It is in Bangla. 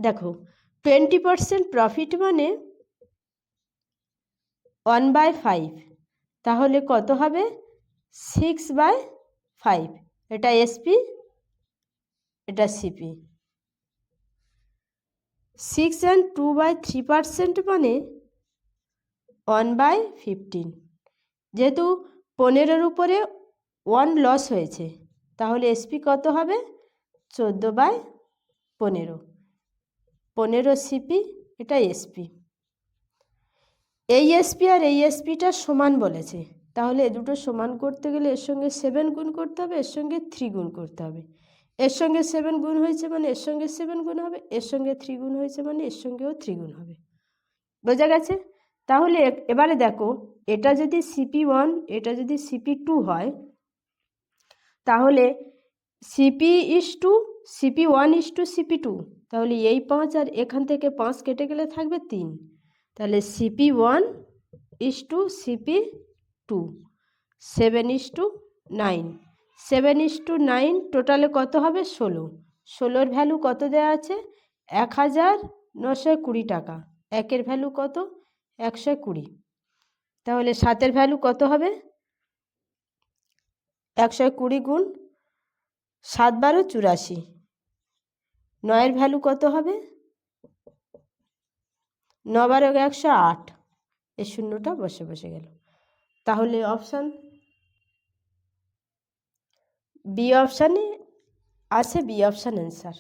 দেখো 20% প্রফিট মানে 1/5, তাহলে কত হবে 6/5। এটা এসপি, এটা সিপি। 6 and 2/3% মানে 1/15। যেহেতু 15-এর উপরে 1 লস হয়েছে, তাহলে এসপি কত হবে 14/15। 15 সিপি, এটা এসপি। এই এসপি আর এই এসপিটা সমান বলেছে, তাহলে এ দুটো সমান করতে গেলে এর সঙ্গে 7 গুণ করতে হবে, এর সঙ্গে 3 গুণ করতে হবে। এর সঙ্গে 7 গুণ হয়েছে মানে এর সঙ্গে 7 গুণ হবে, এর সঙ্গে 3 গুণ হয়েছে মানে এর সঙ্গেও 3 গুণ হবে। বোঝা গেছে? তাহলে এবারে দেখো, এটা যদি CP1, এটা যদি CP2 হয়, তাহলে CP1:CP2, তাহলে এই 5 আর এখান থেকে 5 কেটে গেলে থাকবে 3, তাহলে CP1:CP2 7:9। 7:9 টোটালে কত হবে 16। 16-র ভ্যালু কত দেওয়া আছে 1920 টাকা। 1-এর ভ্যালু কত 120। তাহলে 7-এর ভ্যালু কত হবে 120 গুণ 7×12 84। 9-এর ভ্যালু কত হবে 9×12 108। এই শূন্যটা বসে বসে গেল। তাহলে অপশান বি অপশানে আছে, বি অপশান অ্যান্সার।